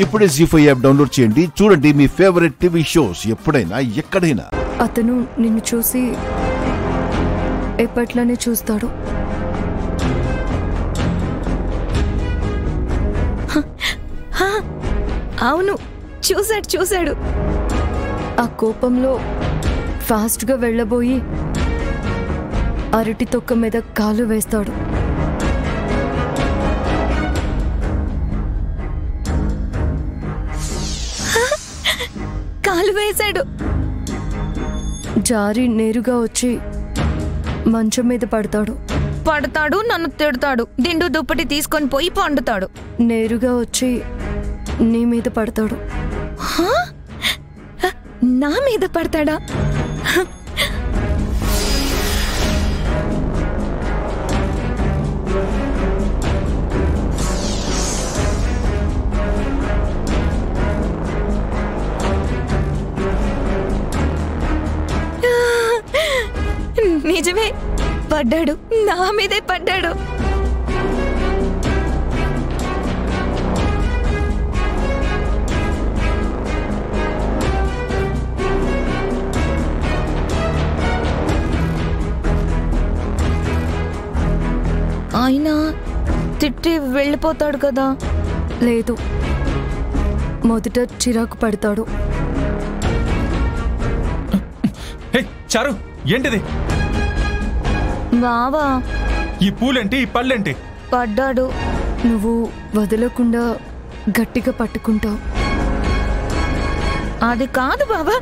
ఇప్పుడే జీ5 app download చేయండి. చూడండి మీ ఫేవరెట్ టీవీ షోస్ ఎప్పుడైనా ఎక్కడైనా. అతను నిన్ను చూసి ఎప్పట్లానే చూస్తాడు. అవును, చూశాడు. ఆ కోపంలో ఫాస్ట్గా వెళ్ళబోయి అరటి తొక్క మీద కాలు వేస్తాడు. కాలు వేశాడు. జారి నేరుగా వచ్చి మంచం మీద పడతాడు. నన్ను తిడతాడు. దిండు దుప్పటి తీసుకొని పోయి పండుతాడు. నేరుగా వచ్చి నీ మీద పడతాడు. నా మీద పడతాడా? నిజమే, పడ్డాడు. నా మీదే పడ్డాడు. ఆయన తిట్టి వెళ్ళిపోతాడు కదా? లేదు, మొదట చిరాకు పడతాడు. చారు, ఏంటిది? బావా, ఈ పూలేంటి, ఈ పళ్ళేంటి? పడ్డాడు. నువ్వు వదలకుండా గట్టిగా పట్టుకుంటావు. అది కాదు బావా,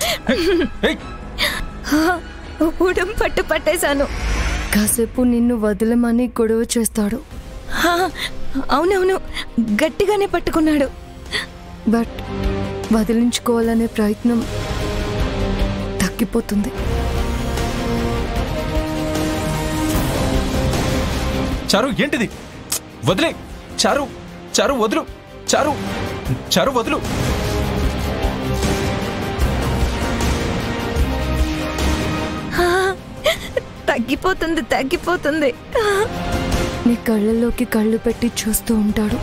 ఉడం పట్టేశాను. కాసేపు నిన్ను వదలమని గొడవ చేస్తాడు. అవునవును, గట్టిగానే పట్టుకున్నాడు. బట్ వదిలించుకోవాలనే ప్రయత్నం తగ్గిపోతుంది. చారు, ఏంటిది? వదిలే చారు, వదులు చారు, వదులు. తగ్గిపోతుంది. నీ కళ్ళల్లోకి కళ్ళు పెట్టి చూస్తూ ఉంటాడు.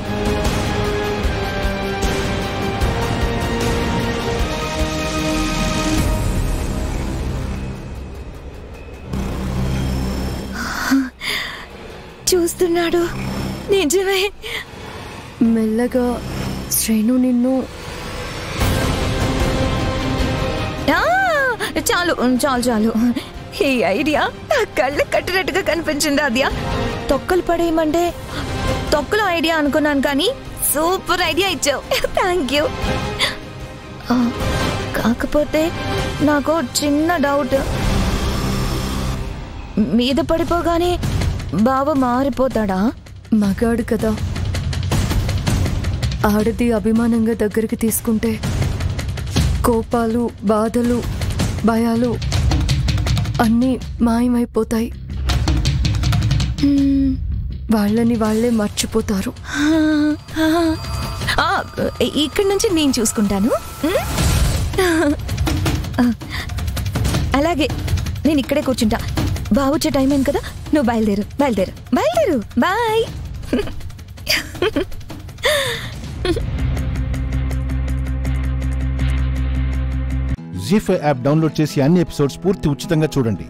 చూస్తున్నాడు. నిజమే. మెల్లగా శ్రేణు నిన్ను చాలు. ఈ ఐడియా నా కళ్ళు కట్టినట్టుగా కనిపించింది. అదియా, తొక్కలు పడేయమంటే తొక్కలు ఐడియా అనుకున్నాను, కానీ సూపర్ ఐడియా ఇచ్చావు. Thank you. కాకపోతే నాకు చిన్న డౌట్. మీద పడిపోగానే బావ మారిపోతాడా? మగాడు కదా, ఆడది అభిమానంగా దగ్గరికి తీసుకుంటే కోపాలు, బాధలు, భయాలు అన్నీ మాయమైపోతాయి. వాళ్ళని వాళ్ళే మర్చిపోతారు. ఇక్కడి నుంచి నేను చూసుకుంటాను. అలాగే, నేను ఇక్కడే కూర్చుంటా. బావొచ్చే టైం అయింది కదా, నువ్వు బయలుదేరు. బాయ్. జీ5 యాప్ డౌన్లోడ్ చేసి అన్ని ఎపిసోడ్స్ పూర్తి ఉచితంగా చూడండి.